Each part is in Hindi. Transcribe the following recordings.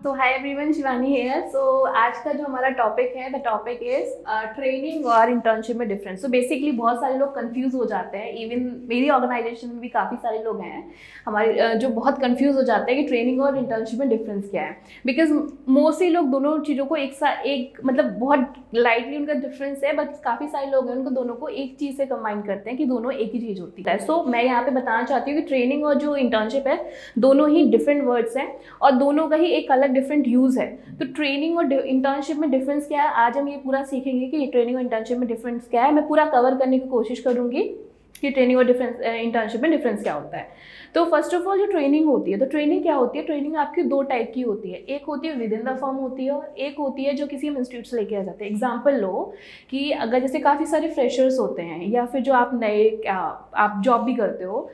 So hi everyone, Shivani here. So आज का जो हमारा टॉपिक है, द टॉपिक इज ट्रेनिंग और इंटर्नशिप में डिफरेंस। सो बेसिकली बहुत सारे लोग कंफ्यूज हो जाते हैं, इवन मेरी ऑर्गेनाइजेशन में भी काफ़ी सारे लोग हैं हमारे जो बहुत कंफ्यूज हो जाते हैं कि ट्रेनिंग और इंटर्नशिप में डिफरेंस क्या है। बिकॉज मोस्टली लोग दोनों चीज़ों को एक मतलब बहुत लाइटली उनका डिफरेंस है, बट काफ़ी सारे लोग हैं उनको दोनों को एक चीज़ से कंबाइन करते हैं कि दोनों एक ही चीज़ होती है। सो मैं यहाँ पे बताना चाहती हूँ कि ट्रेनिंग और जो इंटर्नशिप है दोनों ही डिफरेंट वर्ड्स हैं और दोनों का ही एक अलग डिफरेंट यूज़ है। तो ट्रेनिंग और इंटर्नशिप में डिफरेंस क्या है, आज हम ये पूरा सीखेंगे कि ट्रेनिंग और इंटर्नशिप में डिफरेंस क्या है। मैं पूरा कवर करने की कोशिश करूँगी कि ट्रेनिंग और इंटर्नशिप में डिफरेंस क्या होता है। तो फर्स्ट ऑफ ऑल जो ट्रेनिंग होती है, तो ट्रेनिंग क्या होती है? ट्रेनिंग आपकी दो टाइप की होती है, एक होती है विद इन द फर्म होती है और एक होती है जो किसी हम इंस्टीट्यूट से लेके आ जाते हैं। एग्जाम्पल लो कि अगर जैसे काफ़ी सारे फ्रेशर्स होते हैं या फिर जो आप नए आप जॉब भी करते हो,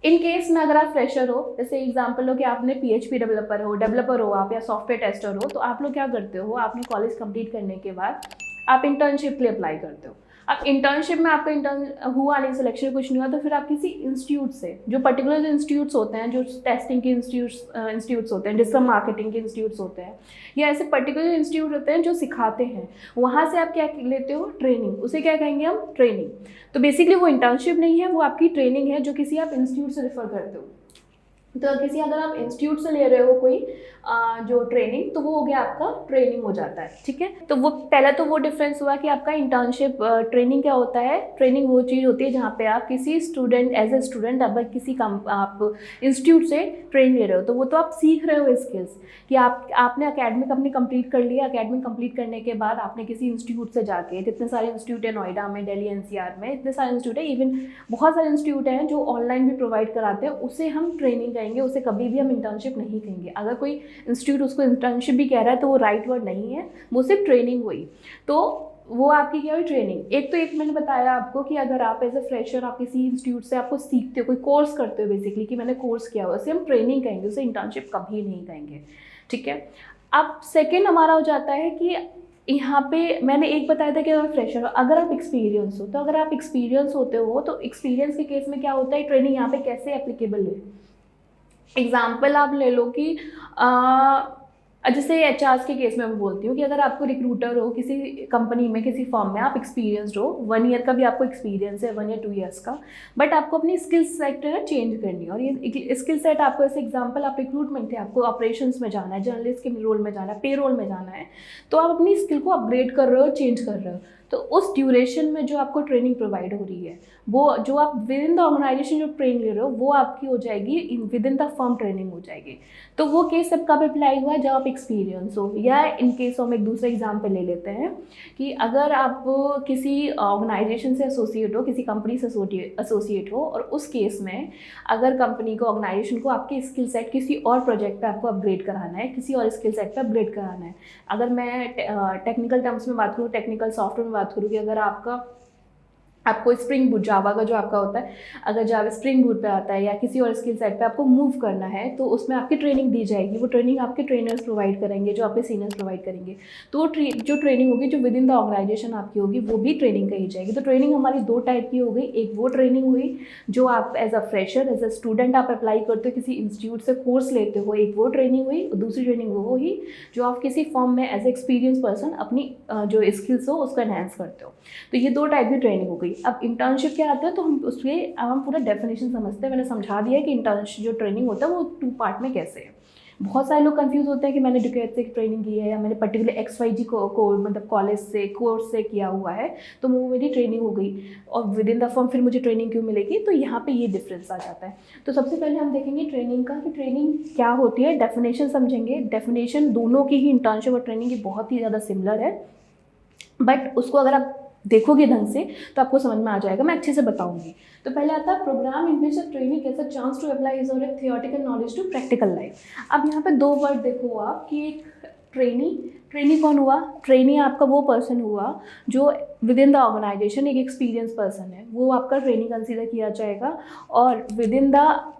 इन केस में अगर आप फ्रेशर हो, जैसे एग्जांपल हो कि आपने पीएचपी डेवलपर हो आप या सॉफ्टवेयर टेस्टर हो, तो आप लोग क्या करते हो, आपने कॉलेज कंप्लीट करने के बाद आप इंटर्नशिप के लिए अप्लाई करते हो। अब इंटर्नशिप में आपका इंटर्न हुआ नहीं, सिलेक्शन कुछ नहीं हुआ, तो फिर आप किसी इंस्टीट्यूट से, जो पर्टिकुलर इंस्टीट्यूट्स होते हैं, जो टेस्टिंग के इंस्टीट्यूट्स होते हैं, डिजिटल मार्केटिंग के इंस्टीट्यूट्स होते हैं या ऐसे पर्टिकुलर इंस्टीट्यूट होते हैं जो सिखाते हैं, वहाँ से आप क्या लेते हो? ट्रेनिंग। उसे क्या कहेंगे हम? ट्रेनिंग। तो बेसिकली वो इंटर्नशिप नहीं है, वो आपकी ट्रेनिंग है जो किसी आप इंस्टीट्यूट से रेफर करते हो। तो किसी अगर आप इंस्टीट्यूट से ले रहे हो कोई जो ट्रेनिंग, तो वो हो गया आपका ट्रेनिंग हो जाता है, ठीक है। तो वो पहला तो वो डिफरेंस हुआ कि आपका इंटर्नशिप ट्रेनिंग क्या होता है। ट्रेनिंग वो चीज़ होती है जहाँ पे आप किसी स्टूडेंट एज ए स्टूडेंट अगर किसी आप इंस्टीट्यूट से ट्रेन ले रहे हो, तो वो तो आप सीख रहे हो स्किल्स कि आपने अकेडमिक अपनी कंप्लीट कर लिया। अकेडमिक कंप्लीट करने के बाद आपने किसी इंस्टीट्यूट से जाके, जितने सारे इंस्टीट्यूट है नोएडा में, दिल्ली एनसीआर में, इतने सारे इंस्टीट्यूट है, इवन बहुत सारे इंस्टीट्यूट हैं जो ऑनलाइन भी प्रोवाइड कराते हैं, उसे हम ट्रेनिंग कहेंगे, उसे कभी भी हम इंटर्नशिप नहीं कहेंगे। अगर कोई इंस्टीट्यूट उसको इंटर्नशिप भी कह रहा है तो वो राइट वर्ड नहीं है, वो सिर्फ ट्रेनिंग हुई। तो वो आपकी क्या हुई? ट्रेनिंग। एक मैंने बताया आपको कि अगर आप एज ए फ्रेशर आप किसी इंस्टीट्यूट से आपको सीखते हो, कोई कोर्स करते हो, बेसिकली कि मैंने कोर्स किया हुआ, उसे हम ट्रेनिंग कहेंगे, उसे इंटर्नशिप कभी नहीं कहेंगे, ठीक है। अब सेकेंड हमारा हो जाता है कि यहाँ पे मैंने एक बताया था कि अगर फ्रेशर हो, अगर आप एक्सपीरियंस हो, तो अगर आप एक्सपीरियंस होते हो तो एक्सपीरियंस के केस में क्या होता है, ट्रेनिंग यहाँ पे कैसे एप्लीकेबल है। एग्जाम्पल आप ले लो कि जैसे एचआर के केस में मैं बोलती हूँ कि अगर आपको रिक्रूटर हो किसी कंपनी में, किसी फॉर्म में, आप एक्सपीरियंसड हो, 1 ईयर का भी आपको एक्सपीरियंस है, 1 या 2 ईयर्स का, बट आपको अपनी स्किल सेट है चेंज करनी है। और ये स्किल सेट आपको, ऐसे एग्जांपल आप रिक्रूटमेंट थे, आपको ऑपरेशंस में जाना है, जर्नलिस्ट के रोल में जाना है, पे रोल में जाना है, तो आप अपनी स्किल को अपग्रेड कर रहे हो, चेंज कर रहे हो। तो उस ड्यूरेशन में जो आपको ट्रेनिंग प्रोवाइड हो रही है, वो जो आप विद इन द ऑर्गेनाइजेशन जो ट्रेन ले रहे हो, वो आपकी हो जाएगी with in the firm training हो जाएगी। तो वो केस सब कब अप्लाई हुआ? जब आप एक्सपीरियंस हो। या इन केस हम एक दूसरा एग्जाम्पल ले लेते हैं कि अगर आप किसी ऑर्गेनाइजेशन से एसोसिएट हो, किसी कंपनी से एसोसिएट हो, और उस केस में अगर कंपनी को, ऑर्गेनाइजेशन को आपकी स्किल सेट किसी और प्रोजेक्ट पे आपको अपग्रेड कराना है, किसी और स्किल सेट पे अपग्रेड कराना है। अगर मैं टेक्निकल टर्म्स में बात करूँ, टेक्निकल सॉफ्टवेयर में बात करूँ कि अगर आपको स्प्रिंग बूट, जावा का जो आपका होता है, अगर जावा स्प्रिंग बूट पे आता है या किसी और स्किल सेट पे आपको मूव करना है, तो उसमें आपकी ट्रेनिंग दी जाएगी। वो ट्रेनिंग आपके ट्रेनर्स प्रोवाइड करेंगे, जो आपके सीनियर्स प्रोवाइड करेंगे। तो वो जो ट्रेनिंग होगी जो विद इन द ऑर्गेनाइजेशन आपकी होगी, वो भी ट्रेनिंग कही जाएगी। तो ट्रेनिंग हमारी दो टाइप की हो गई। एक वो ट्रेनिंग हुई जो आप as a fresher, as a student आप अप्लाई करते हो, किसी इंस्टीट्यूट से कोर्स लेते हो, एक वो ट्रेनिंग हुई। दूसरी ट्रेनिंग वो हुई जो आप किसी फॉर्म में एज एक्सपीरियंस पर्सन अपनी जो स्किल्स हो उसको एनहेंस करते हो। तो ये दो टाइप की ट्रेनिंग हो गई। अब इंटर्नशिप क्या आता है, तो हम पूरा डेफिनेशन समझते हैं। मैंने समझा दिया है कि इंटर्नशिप जो ट्रेनिंग होता है वो 2 पार्ट में कैसे है। बहुत सारे लोग कंफ्यूज होते हैं कि मैंने डुकेट से ट्रेनिंग की है या मैंने पर्टिकुलर XYZ को मतलब कॉलेज से, कोर्स से किया हुआ है, तो वो मेरी ट्रेनिंग हो गई और विद इन द फर्म फिर मुझे ट्रेनिंग क्यों मिलेगी। तो यहाँ पे ये डिफरेंस आ जाता है। तो सबसे पहले हम देखेंगे ट्रेनिंग का, कि ट्रेनिंग क्या होती है, डेफिनेशन समझेंगे। डेफिनेशन दोनों की ही, इंटर्नशिप और ट्रेनिंग की, बहुत ही ज़्यादा सिमिलर है, बट उसको अगर आप देखोगे ढंग से तो आपको समझ में आ जाएगा, मैं अच्छे से बताऊंगी। तो पहले आता है programme in which a trainee gets a chance to apply his और theoretical knowledge to practical life. अब यहाँ पे 2 वर्ड देखो आप कि एक ट्रेनी कौन हुआ? ट्रेनी आपका वो पर्सन हुआ जो विद इन द ऑर्गेनाइजेशन एक एक्सपीरियंस पर्सन है, वो आपका ट्रेनिंग कंसीडर किया जाएगा। और विद इन द,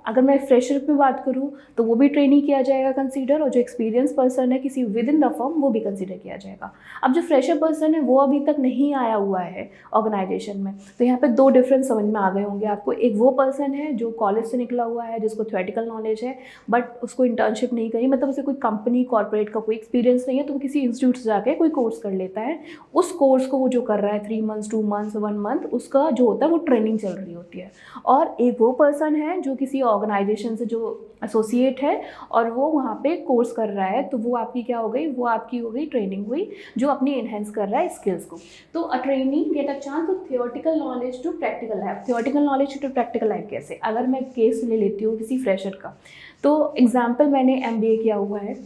अगर मैं फ्रेशर पे बात करूँ तो वो भी ट्रेनिंग किया जाएगा कंसीडर, और जो एक्सपीरियंस पर्सन है किसी विद इन द फर्म वो भी कंसीडर किया जाएगा। अब जो फ्रेशर पर्सन है वो अभी तक नहीं आया हुआ है ऑर्गेनाइजेशन में, तो यहाँ पे दो डिफरेंस समझ में आ गए होंगे आपको। एक वो पर्सन है जो कॉलेज से निकला हुआ है, जिसको थ्योरेटिकल नॉलेज है बट उसको इंटर्नशिप नहीं करी, मतलब उसे कोई कंपनी कॉर्पोरेट का कोई एक्सपीरियंस नहीं है, तो वो किसी इंस्टीट्यूट से जाके कोई कोर्स कर लेता है। उस कोर्स को वो जो कर रहा है 3 मंथ्स 2 मंथ्स 1 मंथ, उसका जो होता है वो ट्रेनिंग चल रही होती है। और एक वो पर्सन है जो किसी ऑर्गेनाइजेशन से जो एसोसिएट है और वो वहाँ पे कोर्स कर रहा है, तो वो आपकी क्या हो गई, वो आपकी हो गई ट्रेनिंग हुई, जो अपनी इन्हेंस कर रहा है स्किल्स को। तो a training get a chance to theoretical knowledge to practical life. Theoretical knowledge to practical life कैसे, अगर मैं केस ले लेती हूँ किसी फ्रेशर का, तो एग्जाम्पल मैंने MBA किया हुआ है।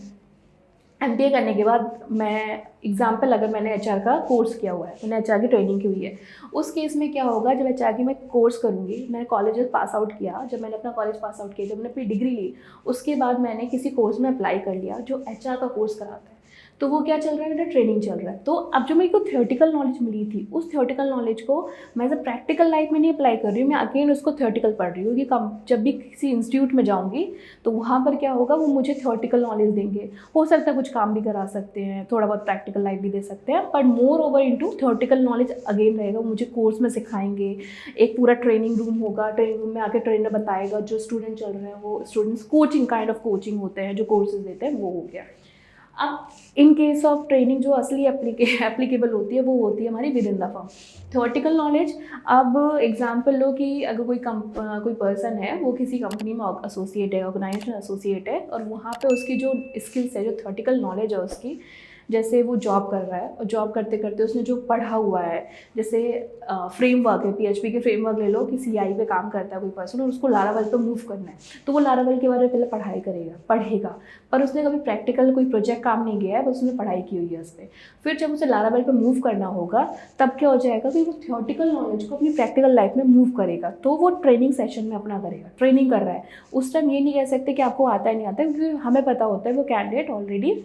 MBA करने के बाद मैं एग्जाम्पल, अगर मैंने HR का कोर्स किया हुआ है, मैंने HR की ट्रेनिंग की हुई है, उस केस में क्या होगा, जब HR की मैं कोर्स करूँगी, मैंने कॉलेज पास आउट किया, जब मैंने अपना कॉलेज पास आउट किया, जब मैंने अपनी डिग्री ली, उसके बाद मैंने किसी कोर्स में अप्लाई कर लिया जो HR का कोर्स कराता है, तो वो क्या चल रहा है, मेरा ट्रेनिंग चल रहा है। तो अब जो मेरे को थियोरेटिकल नॉलेज मिली थी, उस थियोरेटिकल नॉलेज को मैं जब प्रैक्टिकल लाइफ में नहीं अप्लाई कर रही हूँ, मैं अगेन उसको थियोरेटिकल पढ़ रही हूँ कि जब भी किसी इंस्टीट्यूट में जाऊँगी तो वहाँ पर क्या होगा, वो मुझे थियोरेटिकल नॉलेज देंगे, हो सकता है कुछ काम भी करा सकते हैं, थोड़ा बहुत प्रैक्टिकल लाइफ भी दे सकते हैं, but more over into theoretical knowledge again रहेगा, वो मुझे कोर्स में सिखाएंगे। एक पूरा ट्रेनिंग रूम होगा, ट्रेनिंग रूम में आके ट्रेनर बताएगा, जो स्टूडेंट चल रहे हैं वो students coaching kind of coaching होते हैं, जो कोर्सेज देते हैं, वो हो गया। अब इन केस ऑफ ट्रेनिंग जो असली एप्लीकेबल होती है वो होती है हमारी with in the firm theoretical knowledge. अब एग्जांपल लो कि अगर कोई पर्सन है, वो किसी कंपनी में एसोसिएट है, ऑर्गेनाइजेशन एसोसिएट है, और वहाँ पे उसकी जो स्किल्स है, जो थियोरेटिकल नॉलेज है उसकी, जैसे वो जॉब कर रहा है और जॉब करते करते उसने जो पढ़ा हुआ है, जैसे फ्रेमवर्क है, PHP के फ्रेमवर्क ले लो कि CI पे काम करता है कोई पर्सन और उसको लारावेल पे मूव करना है, तो वो लारावेल के बारे में पहले पढ़ेगा, पर उसने कभी प्रैक्टिकल कोई प्रोजेक्ट काम नहीं किया है, बस उसने पढ़ाई की हुई है उस पर। फिर जब उसे लारावेल पे मूव करना होगा, तब क्या हो जाएगा कि वो थियोरेटिकल नॉलेज को अपनी प्रैक्टिकल लाइफ में मूव करेगा, तो वो ट्रेनिंग सेशन में अपना करेगा। ट्रेनिंग कर रहा है, उस टाइम ये नहीं कह सकते कि आपको आता है नहीं आता है, क्योंकि हमें पता होता है वो कैंडिडेट ऑलरेडी,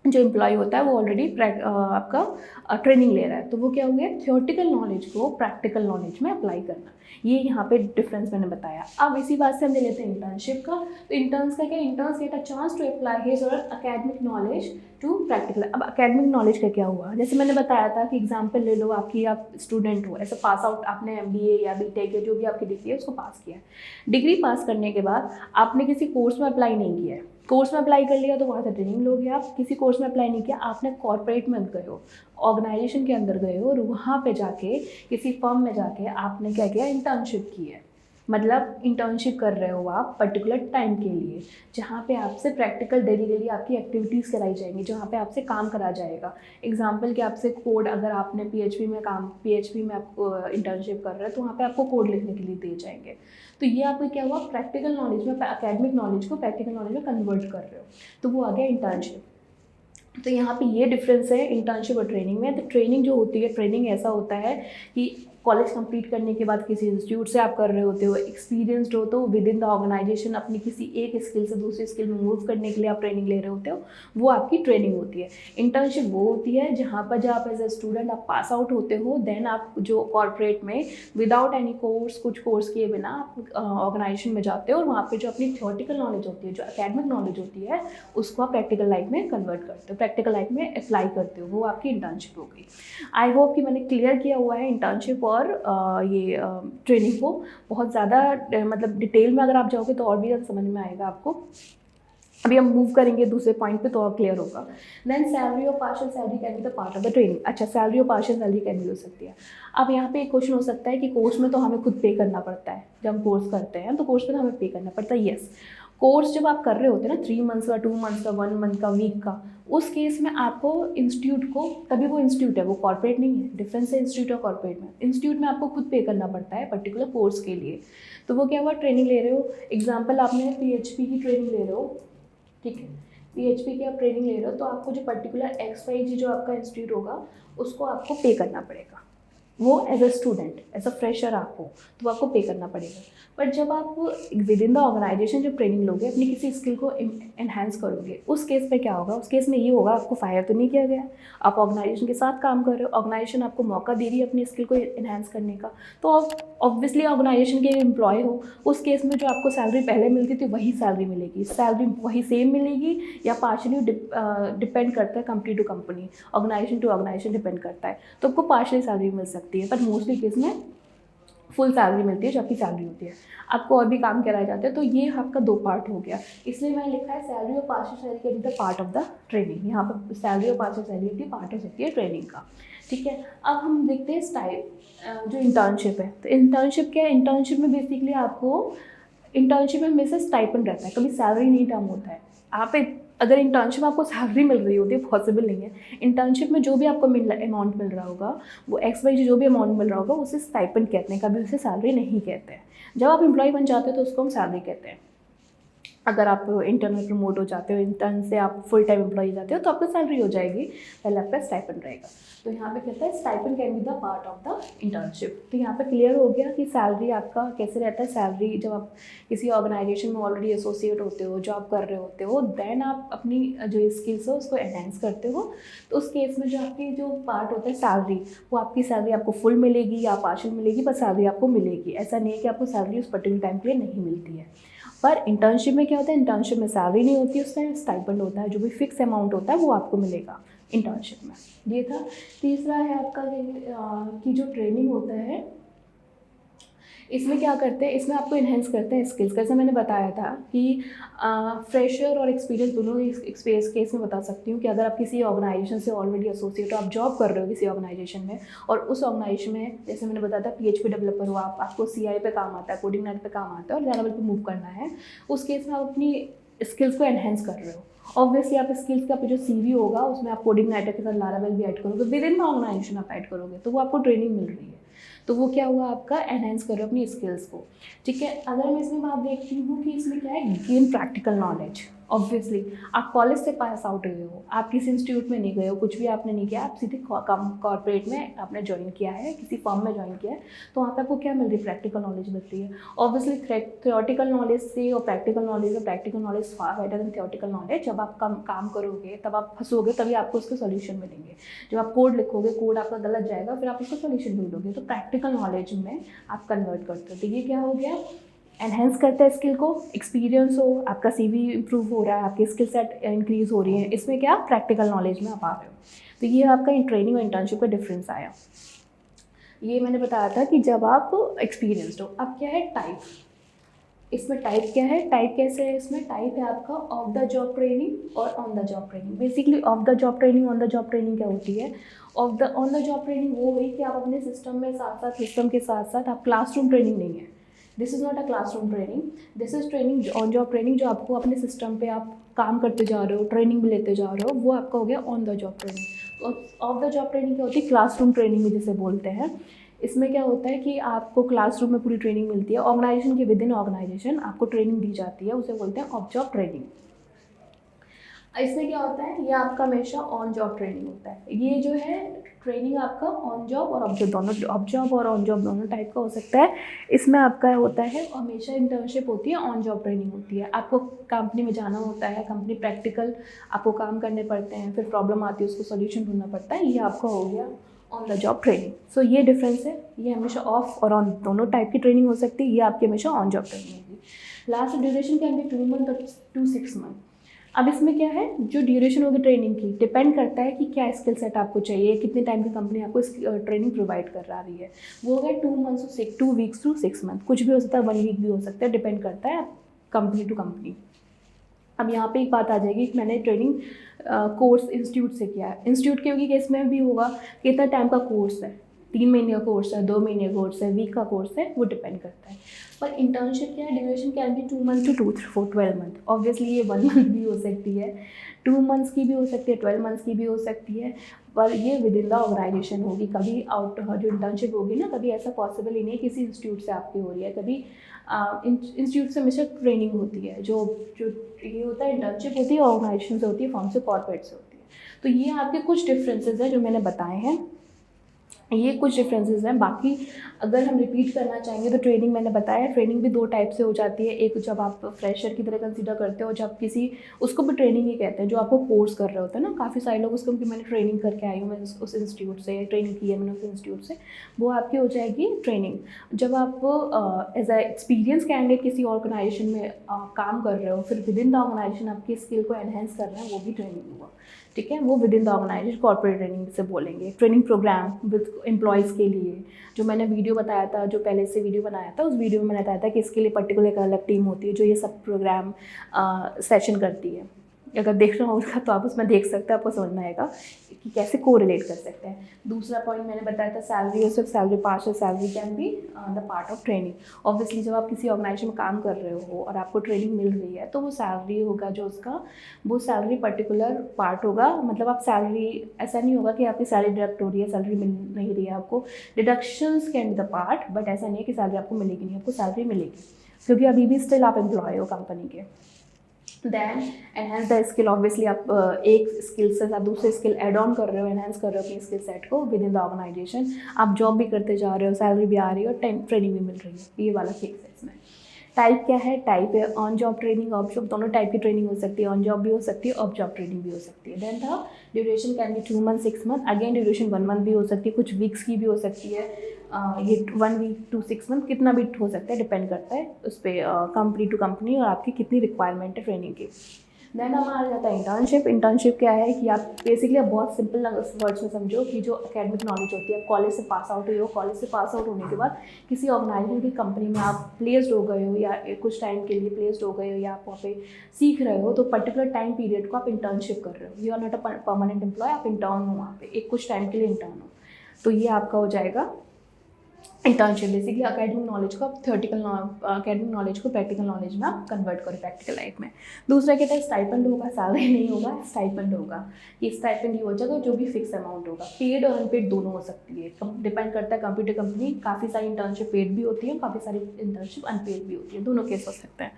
जो एम्प्लॉय होता है वो ऑलरेडी आपका ट्रेनिंग ले रहा है, तो वो क्या हो गया, थियोरेटिकल नॉलेज को प्रैक्टिकल नॉलेज में अप्लाई करना। ये यहाँ पे डिफरेंस मैंने बताया। अब इसी बात से हम ले लेते हैं इंटर्नशिप का। तो इंटर्न्स का क्या, interns get a chance to apply his और एकेडमिक नॉलेज टू प्रैक्टिकल। अब एकेडमिक नॉलेज का क्या हुआ, जैसे मैंने बताया था कि एग्जाम्पल ले लो, आप स्टूडेंट हो, ऐसे पास आउट, आपने MBA या BTech या जो भी आपकी डिग्री है उसको पास किया है। डिग्री पास करने के बाद आपने किसी कोर्स में अप्लाई नहीं किया है, कोर्स में अप्लाई कर लिया तो वहाँ से ट्रेनिंग लोगे। आप किसी कोर्स में अप्लाई नहीं किया, आपने कॉर्पोरेट में गए हो, ऑर्गेनाइजेशन के अंदर गए हो, और वहाँ पे जाके किसी फर्म में जाके आपने क्या किया, इंटर्नशिप की है। मतलब इंटर्नशिप कर रहे हो आप पर्टिकुलर टाइम के लिए, जहाँ पे आपसे प्रैक्टिकल डेली आपकी एक्टिविटीज़ कराई जाएंगी, जहाँ पे आपसे काम करा जाएगा। एग्जाम्पल कि आपसे कोड, अगर आपने PHP में आप इंटर्नशिप कर रहे हैं, तो वहाँ पे आपको कोड लिखने के लिए दिए जाएंगे। तो ये आपको क्या हुआ, प्रैक्टिकल नॉलेज में, एकेडमिक नॉलेज को प्रैक्टिकल नॉलेज में कन्वर्ट कर रहे हो, तो वो आ गया इंटर्नशिप। तो यहाँ पे ये डिफरेंस है इंटर्नशिप और ट्रेनिंग में। तो ट्रेनिंग जो होती है, ट्रेनिंग ऐसा होता है कि कॉलेज कंप्लीट करने के बाद किसी इंस्टीट्यूट से आप कर रहे होते हो, एक्सपीरियंसड हो, तो विद इन द ऑर्गेनाइजेशन अपनी किसी एक स्किल से दूसरी स्किल में मूव करने के लिए आप ट्रेनिंग ले रहे होते हो, वो आपकी ट्रेनिंग होती है। इंटर्नशिप वो होती है जहाँ पर जब आप एज ए स्टूडेंट आप पास आउट होते हो, देन आप जो कॉर्पोरेट में विदाउट एनी कोर्स, कुछ कोर्स किए बिना आप ऑर्गेनाइजेशन में जाते हो, और वहाँ पर जो अपनी थियोरेटिकल नॉलेज होती है, जो एकेडमिक नॉलेज होती है, उसको आप प्रैक्टिकल लाइफ में कन्वर्ट करते हो, प्रैक्टिकल लाइफ में अप्लाई करते हो, वो आपकी इंटर्नशिप हो गई। आई होप कि मैंने क्लियर किया हुआ है इंटर्नशिप और ये ट्रेनिंग को बहुत ज़्यादा, मतलब डिटेल में अगर आप जाओगे तो और भी ज़्यादा समझ में आएगा आपको। अभी हम मूव करेंगे दूसरे पॉइंट पे तो और क्लियर होगा। देन सैलरी और partial salary can be the part of the training. अच्छा, सैलरी और पार्शियल सैलरी कैन भी हो सकती है। अब यहाँ पे एक क्वेश्चन हो सकता है कि कोर्स में तो हमें खुद पे करना पड़ता है, जब हम कोर्स करते हैं तो कोर्स में तो हमें पे करना पड़ता है। येस, कोर्स जब आप कर रहे होते हैं ना, 3 मंथ्स का, 2 मंथ्स का, 1 मंथ का, वीक का, उस केस में आपको इंस्टीट्यूट को, तभी वो इंस्टीट्यूट है, वो कॉर्पोरेट नहीं है, डिफरेंस है इंस्टीट्यूट और कॉर्पोरेट में। इंस्टीट्यूट में आपको खुद पे करना पड़ता है पर्टिकुलर कोर्स के लिए। तो वो क्या हुआ, ट्रेनिंग ले रहे हो, एग्जाम्पल आपने PHP की ट्रेनिंग ले रहे हो, ठीक है, PHP की आप ट्रेनिंग ले रहे हो, तो आपको जो पर्टिकुलर XYZ जो आपका इंस्टीट्यूट होगा उसको आपको पे करना पड़ेगा। वो as a student, as a fresher आपको, तो आपको पे करना पड़ेगा। बट जब आप विद इन द ऑर्गेनाइजेशन जब ट्रेनिंग लोगे, अपनी किसी स्किल को एनहांस करोगे, उस केस में क्या होगा, उस केस में ये होगा आपको फायर तो नहीं किया गया, आप ऑर्गेनाइजेशन के साथ काम कर रहे हो, ऑर्गेनाइजेशन आपको मौका दे रही है अपनी स्किल को एनहांस करने का, तो आप ऑब्वियसली ऑर्गेनाइजेशन के एम्प्लॉय हो। उस केस में जो आपको सैलरी पहले मिलती थी वही सैलरी मिलेगी, सैलरी वही सेम मिलेगी या पार्शली डिपेंड करता है company to company, organization to organization depend करता है, तो आपको पार्शली सैलरी मिल सकती है, पर मोस्टली केस में फुल सैलरी मिलती है जो आपकी सैलरी होती है। आपको और भी काम कराए जाते हैं, तो ये आपका दो पार्ट हो गया, इसलिए मैंने लिखा है सैलरी और partial salary can be the part of the training. यहाँ पर सैलरी और पार्शियल सैलरी होती है, पार्ट हो सकती है ट्रेनिंग का। ठीक है, अब हम देखते हैं स्टाइल जो इंटर्नशिप है। तो इंटर्नशिप क्या है, इंटर्नशिप में बेसिकली आपको इंटर्नशिप में हमेशा स्टाइपेंड रहता है, कभी सैलरी नहीं टर्म होता है। आप अगर इंटर्नशिप आपको सैलरी मिल रही होती है, पॉसिबल नहीं है। इंटर्नशिप में जो भी आपको अमाउंट मिल रहा होगा, वो एक्स वाई जो भी अमाउंट मिल रहा होगा उसे स्टाइपेंड कहते हैं, कभी उसे सैलरी नहीं कहते हैं। जब आप एम्प्लॉय बन जाते हो तो उसको हम सैलरी कहते हैं। अगर आप इंटर्न में प्रमोट हो जाते हो, इंटर्न से आप फुल टाइम एम्प्लॉय जाते हो, तो आपको सैलरी हो जाएगी, पहले आपका स्टाइपेंड रहेगा। तो यहाँ पे कहता है stipend can be the part of the internship. तो यहाँ पे क्लियर हो गया कि सैलरी आपका कैसे रहता है। सैलरी जब आप किसी ऑर्गेनाइजेशन में ऑलरेडी एसोसिएट होते हो, जॉब कर रहे होते हो, देन आप अपनी जो स्किल्स हो उसको एनहेंस करते हो, तो उस केस में जो आपकी जो पार्ट होता है सैलरी, वो आपकी सैलरी आपको फुल मिलेगी या पार्शियल मिलेगी, पर सैलरी आपको मिलेगी। ऐसा नहीं है कि आपको सैलरी उस पर्टिकुलर टाइम के लिए नहीं मिलती है। पर इंटर्नशिप में क्या होता है, इंटर्नशिप में सैलरी नहीं होती, उस टाइम स्टाइपेंड होता है, जो भी फिक्स अमाउंट होता है वो आपको मिलेगा इंटर्नशिप में। ये था। तीसरा है आपका कि जो ट्रेनिंग होता है, इसमें क्या करते हैं, इसमें आपको इन्हेंस करते हैं स्किल्स। जैसे मैंने बताया था कि फ्रेशर और एक्सपीरियंस दोनों इस केस में बता सकती हूँ कि अगर आप किसी ऑर्गेनाइजेशन से ऑलरेडी एसोसिएट हो, आप जॉब कर रहे हो किसी ऑर्गेनाइजेशन में, और उस ऑर्गेनाइजेशन में जैसे मैंने बताया था PHP डेवलपर हो आपको CI पे काम आता है, कोडिंग नाइट पे काम आता है, और लेवल पे मूव करना है, उस केस में आप अपनी स्किल्स को एनहेंस कर रहे हो। ऑब्वियसली आप स्किल्स का जो CV होगा उसमें आप कोडिंग नाइटर के साथ लारावेल भी ऐड करोगे, विद इन द ऑर्गेनाइजेशन आप ऐड करोगे, तो वो आपको ट्रेनिंग मिल रही है, तो वो क्या हुआ आपका एनहेंस करो अपनी स्किल्स को। ठीक है, अगर मैं इसमें बात देखती हूँ कि इसमें क्या है, गेन प्रैक्टिकल नॉलेज। ऑब्वियसली आप कॉलेज से पास आउट हुए हो, आप किसी इंस्टीट्यूट में नहीं गए हो, कुछ भी आपने नहीं किया, आप सीधे कॉर्पोरेट में आपने ज्वाइन किया है, किसी फर्म में ज्वाइन किया है, तो वहाँ पे आपको क्या मिल रही है, प्रैक्टिकल नॉलेज मिल रही है। ऑब्वियसली थियोटिकल नॉलेज से और practical knowledge far better than theoretical knowledge. जब आप काम करोगे, तब आप फंसोगे, तभी आपको उसके सॉल्यूशन मिलेंगे। जब आप कोड लिखोगे, कोड आपका गलत जाएगा, फिर आप उसका सॉल्यूशन ढूंढोगे। तो प्रैक्टिकल नॉलेज में आप कन्वर्ट करते हो, तो ये क्या हो गया, एनहेंस करता है स्किल को। एक्सपीरियंस हो, आपका CV इंप्रूव हो रहा है, आपकी स्किल सेट इंक्रीज हो रही है, इसमें क्या प्रैक्टिकल नॉलेज में आप आ रहे हो। तो ये आपका ट्रेनिंग और इंटर्नशिप का डिफरेंस आया। ये मैंने बताया था कि जब आप एक्सपीरियंसड हो। अब क्या है टाइप, इसमें टाइप क्या है, टाइप कैसे है, इसमें टाइप है आपका ऑफ द जॉब ट्रेनिंग और on the job training. Basically of the job training, on the job training क्या होती है, ऑन द जॉब ट्रेनिंग वो हुई कि आप अपने सिस्टम के साथ साथ आप क्लासरूम ट्रेनिंग नहीं है, this is not a classroom training, this is training on job training, जो आपको अपने सिस्टम पे आप काम करते जा रहे हो, ट्रेनिंग भी लेते जा रहे हो, वो आपका हो गया ऑन द जॉब ट्रेनिंग। तो ऑफ द जॉब ट्रेनिंग क्या होती है, क्लासरूम ट्रेनिंग भी जिसे बोलते हैं। इसमें क्या होता है कि आपको क्लासरूम में पूरी ट्रेनिंग मिलती है, ऑर्गेनाइजेशन के विद इन ऑर्गेनाइजेशन आपको ट्रेनिंग दी जाती है, उसे बोलते हैं ऑफ जॉब ट्रेनिंग। इसमें क्या होता है, ये आपका हमेशा ऑन जॉब ट्रेनिंग होता है। ये जो है ट्रेनिंग आपका ऑन जॉब और ऑफ जॉब दोनों, ऑफ जॉब और ऑन जॉब दोनों टाइप का हो सकता है। इसमें आपका होता है हमेशा इंटर्नशिप होती है, ऑन जॉब ट्रेनिंग होती है, आपको कंपनी में जाना होता है, कंपनी प्रैक्टिकल आपको काम करने पड़ते हैं, फिर प्रॉब्लम आती है उसको सोल्यूशन ढूंढना पड़ता है, ये आपका हो गया ऑन द जॉब ट्रेनिंग। सो ये डिफरेंस है, ये हमेशा ऑफ और ऑन दोनों टाइप की ट्रेनिंग हो सकती है, ये आपकी हमेशा ऑन जॉब ट्रेनिंग होगी। Last duration can be 2 month to 6 month. अब इसमें क्या है, जो ड्यूरेशन होगी ट्रेनिंग की डिपेंड करता है कि क्या स्किल सेट आपको चाहिए, कितने टाइम की कंपनी आपको इस ट्रेनिंग प्रोवाइड कर रही है। वो हो गया 2 वीक्स टू 6 मंथ, कुछ भी हो सकता है, 1 वीक भी हो सकता है, डिपेंड करता है कंपनी टू कंपनी। अब यहाँ पे एक बात आ जाएगी कि मैंने ट्रेनिंग कोर्स इंस्टीट्यूट से किया है, इंस्टीट्यूट के केस में भी होगा कितना टाइम का कोर्स है, 3 महीने का कोर्स है, 2 महीने का कोर्स है, वीक का कोर्स है, वो डिपेंड करता है। पर इंटर्नशिप क्या है, duration can be 2 month to 12 month. Obviously ये 1 मंथ भी हो सकती है, 2 मंथ्स की भी हो सकती है, 12 मंथ्स की भी हो सकती है, पर ये विद इन द ऑर्गेनाइजेशन होगी। कभी आउट जो इंटर्नशिप होगी ना, कभी ऐसा पॉसिबल ही नहीं है किसी इंस्टीट्यूट से आपकी हो रही है, कभी इंस्टीट्यूट से हमेशा ट्रेनिंग होती है, जो ये होता है इंटर्नशिप होती है, ऑर्गेनाइजेशन से होती है, फॉर्म से, कॉर्पोरेट से होती है। तो ये आपके कुछ डिफरेंसेस हैं जो मैंने बताए हैं। ये कुछ डिफरेंसेस हैं। बाकी अगर हम रिपीट करना चाहेंगे तो ट्रेनिंग मैंने बताया, ट्रेनिंग भी 2 टाइप से हो जाती है। एक जब आप फ्रेशर की तरह कंसीडर करते हो, जब किसी उसको भी ट्रेनिंग ही कहते हैं, जो आपको कोर्स कर रहे होते हैं ना, काफ़ी सारे लोग उसको, कि मैंने ट्रेनिंग करके आई हूँ, मैं उस इंस्टीट्यूट से ट्रेनिंग की है मैंने उस इंस्टीट्यूट से, वो आपकी हो जाएगी ट्रेनिंग। जब आप एज अ एक्सपीरियंस कैंडिडेट किसी ऑर्गेनाइजेशन में काम कर रहे हो, फिर विद इन द ऑर्गेनाइजेशन आपकी स्किल को एनहेंस कर रहे हैं, वो भी ट्रेनिंग हुआ। ठीक है, वो within the organization corporate training से बोलेंगे। ट्रेनिंग प्रोग्राम विद एम्प्लॉयज़ के लिए, जो मैंने वीडियो बताया था, जो पहले से वीडियो बनाया था, उस वीडियो में मैंने बताया था कि इसके लिए पर्टिकुलर एक अलग टीम होती है जो ये सब प्रोग्राम सेशन करती है। अगर देखना होगा तो आप उसमें देख सकते हैं, आपको समझ में आएगा कि कैसे कोरिलेट कर सकते हैं। दूसरा पॉइंट मैंने बताया था सैलरी, और सिर्फ salary partial salary can be the part of training. Obviously जब आप किसी ऑर्गेनाइजेशन में काम कर रहे हो और आपको ट्रेनिंग मिल रही है, तो वो सैलरी होगा जो उसका, वो सैलरी पर्टिकुलर पार्ट होगा। मतलब आप सैलरी, ऐसा नहीं होगा कि आपकी सैलरी डिडक्ट हो रही है, सैलरी मिल नहीं रही है आपको। Deductions can be the part, but ऐसा नहीं है कि सैलरी आपको मिलेगी नहीं, आपको सैलरी मिलेगी, क्योंकि अभी भी स्टिल आप एम्प्लॉय हो कंपनी के। Then enhance the skill, obviously आप एक स्किल से आप दूसरे स्किल एड ऑन कर रहे हो, एनहेंस कर रहे हो अपनी स्किल सेट को विद इन द ऑर्गेनाइजेशन। आप जॉब भी करते जा रहे हो, सैलरी भी आ रही है और ट्रेनिंग भी मिल रही है। ये वाला केस है इसमें। टाइप क्या है? टाइप है on job training, of job, दोनों टाइप की ट्रेनिंग हो सकती है। ऑन जॉब भी हो सकती है, ऑफ जॉब ट्रेनिंग भी हो सकती है। Then the duration can be 2 month 6 month, again duration 1 month भी हो सकती है, कुछ वीक्स की भी हो सकती है। ये 1 वीक टू 6 मंथ कितना भी हो सकता है, डिपेंड करता है उस पर, कंपनी टू कंपनी और आपकी कितनी रिक्वायरमेंट है ट्रेनिंग की। देन हमारा आ जाता है इंटर्नशिप। इंटर्नशिप क्या है कि आप बेसिकली, आप बहुत सिंपल वर्ड्स में समझो कि जो एकेडमिक नॉलेज होती है, आप कॉलेज से पास आउट हुए हो, कॉलेज से पास आउट होने के बाद किसी ऑर्गेनाइजेशन की कंपनी में आप प्लेस्ड हो गए हो, या कुछ टाइम के लिए प्लेस्ड हो गए हो, या आप वहाँ पे सीख रहे हो, तो पर्टिकुलर टाइम पीरियड को आप इंटर्नशिप कर रहे हो। You are not a permanent employee, आप इंटर्न हो वहाँ पे, एक कुछ टाइम के लिए इंटर्न हो। तो ये आपका हो जाएगा इंटर्नशिप। बेसिकली अकेडमिक नॉलेज को आप अकेडमिक नॉलेज को प्रैक्टिकल नॉलेज में आप कन्वर्ट करो प्रैक्टिकल लाइफ में। दूसरा क्या है? स्टाइपेंड होगा, सैलरी नहीं होगा, स्टाइपेंड होगा। ये स्टाइपेंड ये हो जाएगा जो भी फिक्स अमाउंट होगा। पेड और अनपेड दोनों हो सकती है, डिपेंड करता है कंप्यूटर कंपनी। काफ़ी सारी इंटर्नशिप पेड भी होती है, काफ़ी सारी इंटर्नशिप अनपेड भी होती है, दोनों केस हो सकते हैं।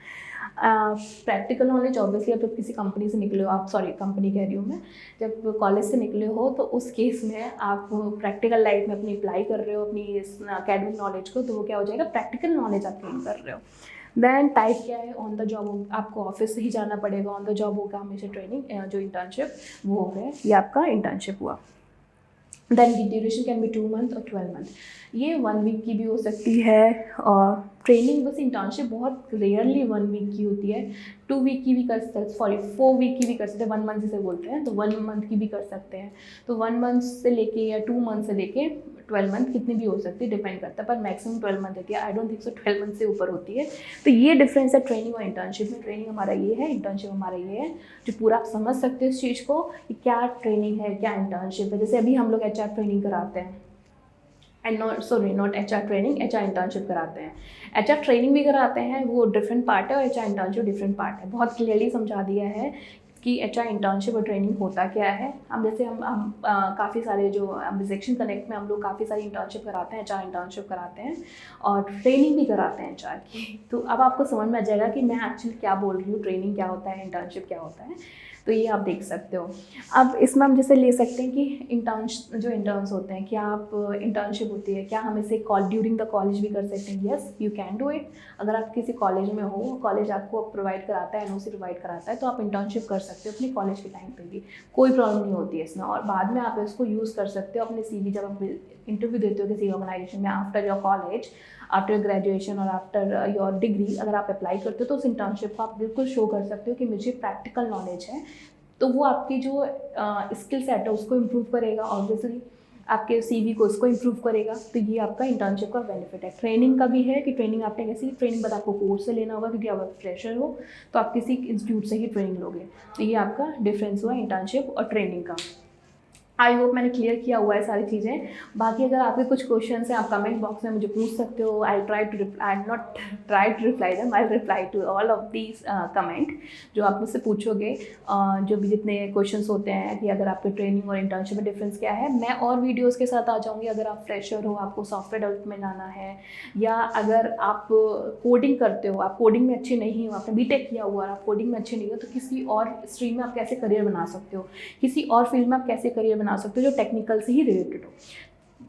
प्रैक्टिकल नॉलेज ऑब्वियसली, आप जब किसी कंपनी से निकले हो, आप सॉरी कंपनी कह रही हूँ मैं, जब कॉलेज से निकले हो तो उस केस में आप प्रैक्टिकल लाइफ में अपनी अप्लाई कर रहे हो अपनी अकेडमिक नॉलेज को, तो वो क्या हो जाएगा? प्रैक्टिकल नॉलेज आप गेन कर रहे हो। देन टाइप क्या है? ऑन द जॉब, आपको ऑफिस से ही जाना पड़ेगा, ऑन द जॉब होगा हमेशा ट्रेनिंग, जो इंटर्नशिप वो हो गया, ये आपका इंटर्नशिप हुआ। देन की ड्यूरेशन कैन बी 2 मंथ और 12 मंथ, ये 1 वीक की भी हो सकती है। और ट्रेनिंग, बस इंटर्नशिप बहुत रेयरली 1 वीक की होती है, 2 वीक की भी कर सकते हैं, सॉरी 4 वीक की भी कर सकते हैं, 1 मंथ जिसे बोलते हैं, तो 1 मंथ की भी कर सकते हैं। तो 1 मंथ से लेके या 2 मंथ से लेके 12 मंथ कितनी भी हो सकती है, डिपेंड करता है, पर मैक्सिमम 12 मंथ होती है। I don't think so 12 month से ऊपर होती है। तो ये डिफरेंस है ट्रेनिंग और इंटर्नशिप में। ट्रेनिंग हमारा ये है, इंटर्नशिप हमारा ये है, जो पूरा आप समझ सकते हो इस चीज़ को कि क्या ट्रेनिंग है, क्या इंटर्नशिप है। जैसे अभी हम लोग HR ट्रेनिंग कराते हैं, and not HR training, HR internship कराते हैं। HR ट्रेनिंग भी कराते हैं, वो डिफरेंट पार्ट है, और HR इंटर्नशिप डिफरेंट पार्ट है। बहुत क्लियरली समझा दिया है कि HR इंटर्नशिप और ट्रेनिंग होता क्या है। हम जैसे हम काफ़ी सारे जो सेक्शन कनेक्ट में हम लोग काफ़ी सारी इंटर्नशिप कराते हैं, HR इंटर्नशिप कराते हैं और ट्रेनिंग भी कराते हैं HR की। तो अब आपको समझ में आ जाएगा कि मैं एक्चुअली क्या बोल रही हूँ, ट्रेनिंग क्या होता है, इंटर्नशिप क्या होता है। तो ये आप देख सकते हो। अब इसमें हम जैसे ले सकते हैं कि इंटर्न्स होते हैं, क्या आप इंटर्नशिप होती है, क्या हम इसे ड्यूरिंग द कॉलेज भी कर सकते हैं? Yes, you can do it. अगर आप किसी कॉलेज में हो, कॉलेज आपको प्रोवाइड कराता है, NOC प्रोवाइड कराता है, तो आप इंटर्नशिप कर सकते हो अपने कॉलेज के टाइम पे भी, कोई प्रॉब्लम नहीं होती है इसमें। और बाद में आप इसको यूज़ कर सकते हो अपने CV, जब आप इंटरव्यू देते हो किसी ऑर्गेनाइजेशन में, after your college, after graduation और आफ्टर योर डिग्री, अगर आप अप्लाई करते हो तो उस इंटर्नशिप को आप बिल्कुल शो कर सकते हो कि मुझे प्रैक्टिकल नॉलेज है। तो वो आपकी जो स्किल सेट है उसको इम्प्रूव करेगा, ऑब्वियसली आपके CV को इसको इम्प्रूव करेगा। तो ये आपका इंटर्नशिप का बेनिफिट है। ट्रेनिंग का भी है कि ट्रेनिंग आपने कैसी ट्रेनिंग, बट आपको कोर्स से लेना होगा, क्योंकि आप फ्रेशर हो तो आप किसी इंस्टीट्यूट से ही ट्रेनिंग लोगे। तो ये आपका डिफरेंस हुआ इंटर्नशिप और ट्रेनिंग का। आई होप मैंने क्लियर किया हुआ है सारी चीज़ें। बाकी अगर आपके कुछ क्वेश्चन हैं, आप कमेंट बॉक्स में मुझे पूछ सकते हो। I try to reply them, I reply to all of these comment जो आप मुझसे पूछोगे। जो भी जितने क्वेश्चंस होते हैं कि अगर आपके ट्रेनिंग और इंटर्नशिप में डिफरेंस क्या है, मैं और वीडियोज़ के साथ आ जाऊँगी। अगर आप फ्रेशर हो, आपको सॉफ्टवेयर डेवलपमेंट आना है, या अगर आप कोडिंग करते हो, आप कोडिंग में अच्छे नहीं हो, आपने BTech किया हुआ और आप कोडिंग में अच्छे नहीं हो, तो किसी और स्ट्रीम में आप कैसे करियर बना सकते हो, किसी और फील्ड में आप कैसे करियर बना सकते हो जो टेक्निकल से ही रिलेटेड हो।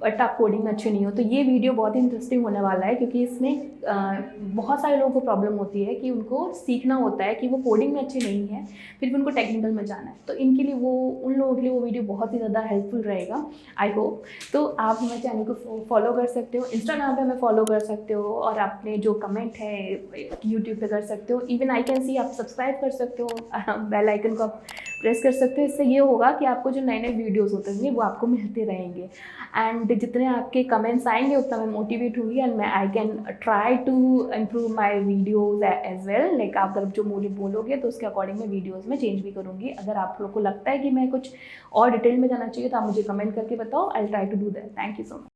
बट आप कोडिंग में अच्छे नहीं हो। तो ये वीडियो बहुत ही इंटरेस्टिंग होने वाला है, क्योंकि इसमें बहुत सारे लोगों को प्रॉब्लम होती है कि उनको सीखना होता है कि वो कोडिंग में अच्छे नहीं हैं, फिर भी उनको टेक्निकल में जाना है। तो इनके लिए उन लोगों के लिए वो वीडियो बहुत ही ज़्यादा हेल्पफुल रहेगा, आई होप। तो आप हमारे चैनल को फॉलो कर सकते हो, इंस्टाग्राम पे हमें फॉलो कर सकते हो, और अपने जो कमेंट है यूट्यूब पे कर सकते हो। इवन आई कैन सी आप सब्सक्राइब कर सकते हो, बेल आइकन को आप प्रेस कर सकते हो। इससे ये होगा कि आपको जो नए नए वीडियोज़ होते होंगे वो आपको मिलते रहेंगे, एंड जितने आपके कमेंट्स आएंगे उतना मैं मोटिवेट होंगी, एंड मैं I can try to improve my videos as well. Like आप अगर जो मुझे बोलोगे तो उसके अकॉर्डिंग मैं वीडियोज़ में चेंज भी करूँगी। अगर आप लोग को लगता है कि मैं कुछ और डिटेल में जाना चाहिए तो आप मुझे कमेंट करके बताओ, I will try to do that. Thank you so much.